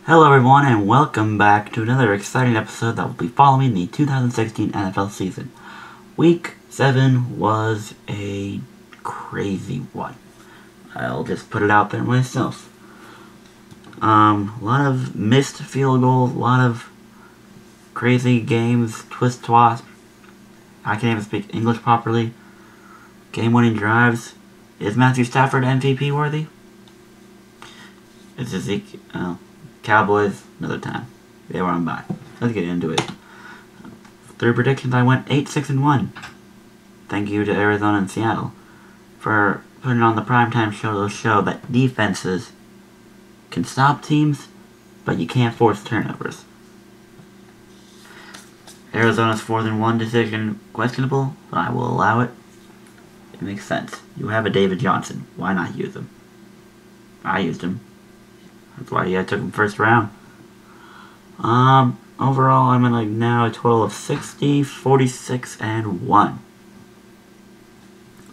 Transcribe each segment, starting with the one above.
Hello everyone and welcome back to another exciting episode that will be following the 2016 NFL season. Week 7 was a crazy one. I'll just put it out there myself. A lot of missed field goals, a lot of crazy games, twist-twast. I can't even speak English properly. Game-winning drives. Is Matthew Stafford MVP worthy? Is Ezekiel... Cowboys, another time. They were on bye. Let's get into it. Through predictions, I went 8-6-1. Thank you to Arizona and Seattle for putting on the primetime show to show that defenses can stop teams, but you can't force turnovers. Arizona's 4-1 decision questionable, but I will allow it. It makes sense. You have a David Johnson. Why not use him? I used him. That's why I took him first round. Overall, I'm in now a total of 60, 46, and 1.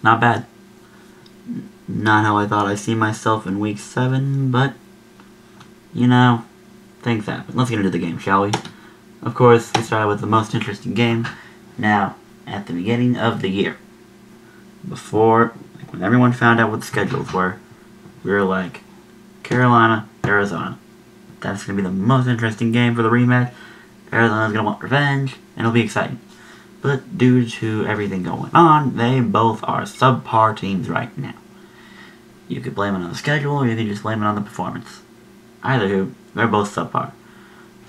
Not bad. Not how I thought I see myself in week 7, but, you know, things happen. Let's get into the game, shall we? Of course, we started with the most interesting game. Now, at the beginning of the year, before, when everyone found out what the schedules were, we were like, Carolina, Arizona. That's going to be the most interesting game for the rematch. Arizona's going to want revenge, and it'll be exciting. But due to everything going on, they both are subpar teams right now. You could blame it on the schedule, or you could just blame it on the performance. Either who, they're both subpar.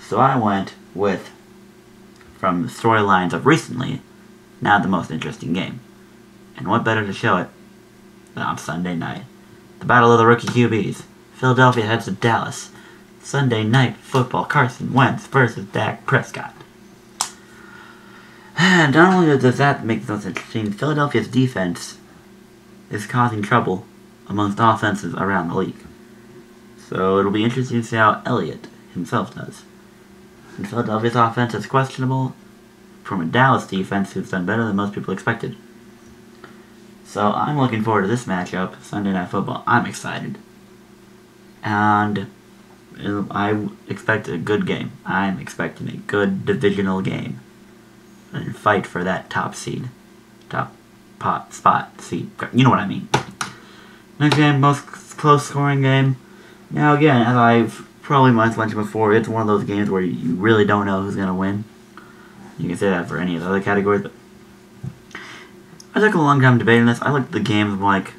So I went with, from the storylines of recently, now the most interesting game. And what better to show it than on Sunday night? The battle of the rookie QBs. Philadelphia heads to Dallas. Sunday night football. Carson Wentz versus Dak Prescott. And not only does that make things interesting, Philadelphia's defense is causing trouble amongst offenses around the league. So it'll be interesting to see how Elliott himself does. And Philadelphia's offense is questionable from a Dallas defense who's done better than most people expected. So I'm looking forward to this matchup, Sunday Night Football. I'm excited. And I expect a good game. I'm expecting a good divisional game. And fight for that top seed. Spot seed. You know what I mean. Next game, most close scoring game. Now again, as I've probably mentioned before, it's one of those games where you really don't know who's going to win. You can say that for any of the other categories, but I took a long time debating this. I looked at the games and I'm like,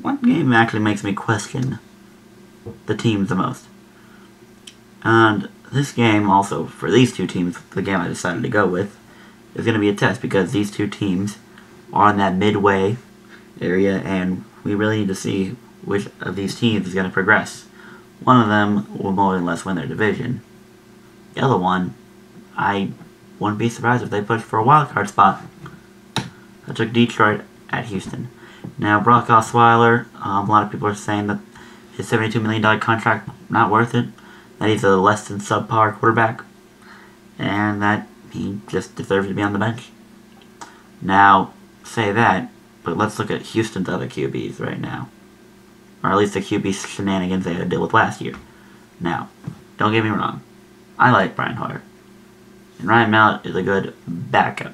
what game actually makes me question the teams the most? And this game also, for these two teams, the game I decided to go with, is going to be a test because these two teams are in that midway area and we really need to see which of these teams is going to progress. One of them will more or less win their division. The other one, I wouldn't be surprised if they pushed for a wildcard spot. I took Detroit at Houston. Now, Brock Osweiler, a lot of people are saying that his $72 million contract, not worth it. That he's a less than subpar quarterback. And that he just deserves to be on the bench. Now, say that, but let's look at Houston's other QBs right now. Or at least the QB shenanigans they had to deal with last year. Now, don't get me wrong. I like Brian Hoyer. And Ryan Mallett is a good backup.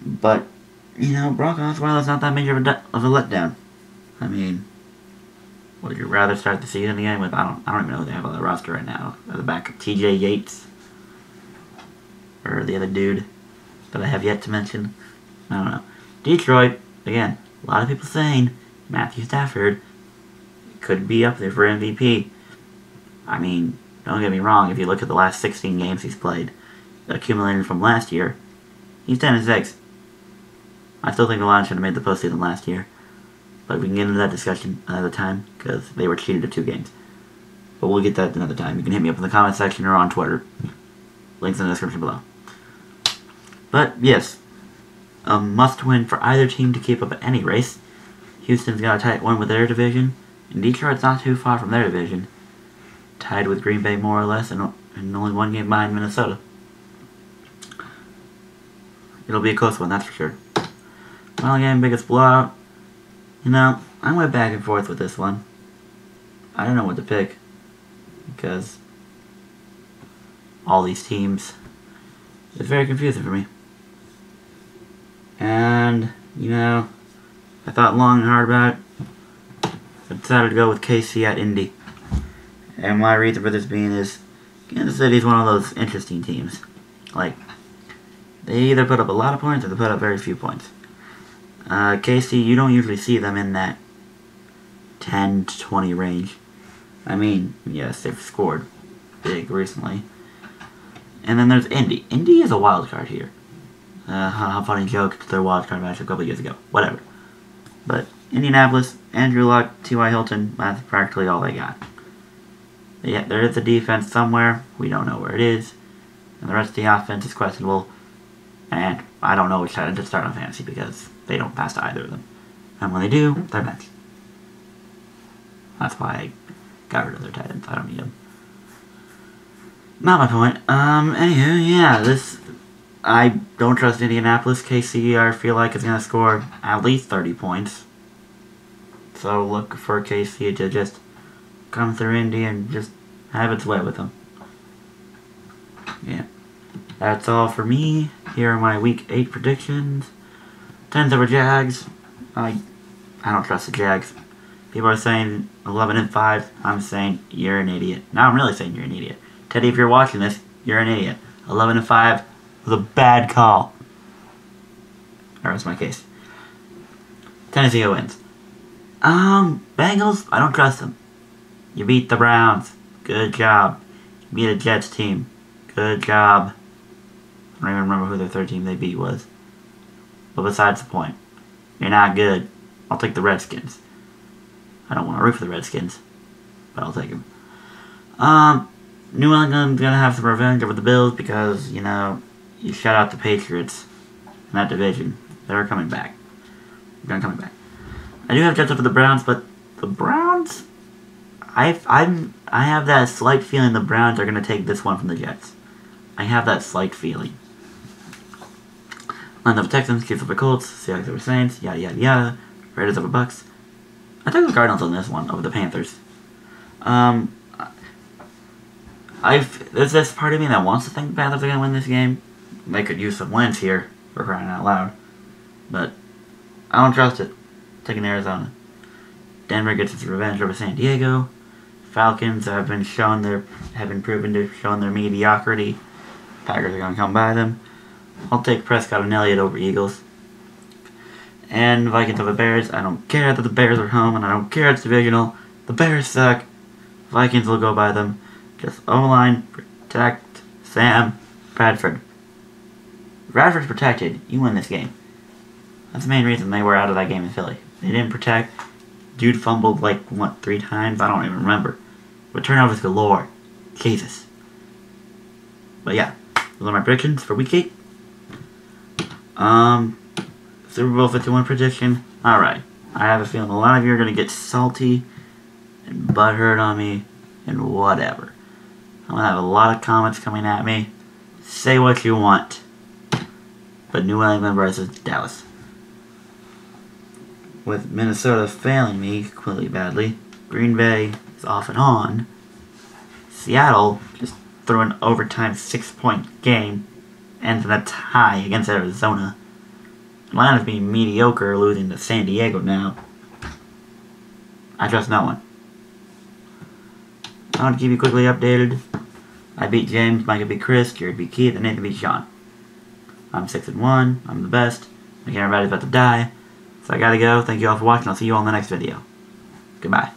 But, you know, Brock Osweiler's not that major of a letdown. I mean, would you rather start the season again with, I don't even know who they have on the roster right now. The backup, TJ Yates. Or the other dude that I have yet to mention. I don't know. Detroit, again, a lot of people saying Matthew Stafford could be up there for MVP. I mean, don't get me wrong, if you look at the last 16 games he's played, accumulated from last year, he's 10-6. I still think the Lions should have made the postseason last year. But we can get into that discussion another time, because they were cheated of 2 games. But we'll get that another time. You can hit me up in the comment section or on Twitter. Links in the description below. But, yes, a must-win for either team to keep up at any race. Houston's got a tight one with their division, and Detroit's not too far from their division. Tied with Green Bay more or less, and only 1 game behind Minnesota. It'll be a close one, that's for sure. Well, again, biggest blowout. You know, I went back and forth with this one. I don't know what to pick. because all these teams is very confusing for me. And, you know, I thought long and hard about it. I decided to go with KC at Indy. And my reason for this being is Kansas City is one of those interesting teams. Like, they either put up a lot of points or they put up very few points. KC, you don't usually see them in that 10 to 20 range. I mean, yes, they've scored big recently. And then there's Indy. Indy is a wild card here. Funny joke, it's their wild card match a couple years ago. Whatever. But Indianapolis, Andrew Luck, T.Y. Hilton, that's practically all they got. Yeah, there is a defense somewhere. We don't know where it is. And the rest of the offense is questionable. And I don't know which tight end to start on fantasy because they don't pass to either of them. And when they do, they're benched. That's why I got rid of their tight ends. I don't need them. Not my point. Anywho, yeah, I don't trust Indianapolis. KC, I feel like, is going to score at least 30 points. So look for KC to just come through Indy and just have its way with them. Yeah. That's all for me. Here are my Week 8 predictions. Tens over Jags. I don't trust the Jags. People are saying 11-5. I'm saying you're an idiot. Now I'm really saying you're an idiot. Teddy, if you're watching this, you're an idiot. 11-5 was a bad call. Or that's my case. Tennessee wins. Bengals, I don't trust them. You beat the Browns. Good job. You beat a Jets team. Good job. I don't even remember who their third team they beat was. But besides the point. You're not good. I'll take the Redskins. I don't want to root for the Redskins. But I'll take them. New England's going to have some revenge over the Bills because, you know, you shut out the Patriots in that division. They're coming back. They're coming back. I do have Jets over the Browns, but the Browns... I have that slight feeling the Browns are going to take this one from the Jets. I have that slight feeling. Lions over Texans, Chiefs over Colts, Seahawks over Saints, yada yada yada. Raiders over Bucks. I took the Cardinals on this one over the Panthers. There's this part of me that wants to think the Panthers are going to win this game. They could use some wins here, for crying out loud. But I don't trust it. Taking Arizona. Denver gets its revenge over San Diego. Falcons have been proven to have shown their mediocrity. Packers are going to come by them. I'll take Prescott and Elliott over Eagles. And Vikings over Bears. I don't care that the Bears are home, and I don't care it's divisional. The Bears suck. Vikings will go by them. Just O-line, protect Sam Bradford. Bradford's protected. You win this game. That's the main reason they were out of that game in Philly. They didn't protect. Dude fumbled like, what, 3 times? I don't even remember. But turnovers galore. Jesus. But yeah, those are my predictions for Week 8. Super Bowl 51 prediction. Alright. I have a feeling a lot of you are going to get salty and butthurt on me and whatever. I'm going to have a lot of comments coming at me. Say what you want. But New England versus Dallas. With Minnesota failing me clearly badly. Green Bay is off and on. Seattle just threw an overtime 6-point game. Ends in a tie against Arizona. Atlanta's being mediocre, losing to San Diego now. I trust no one. I want to keep you quickly updated. I beat James, Micah beat Chris, Jared beat Keith, and Nathan beat Sean. I'm 6-1. I'm the best. I think everybody's about to die. So I gotta go. Thank you all for watching. I'll see you all in the next video. Goodbye.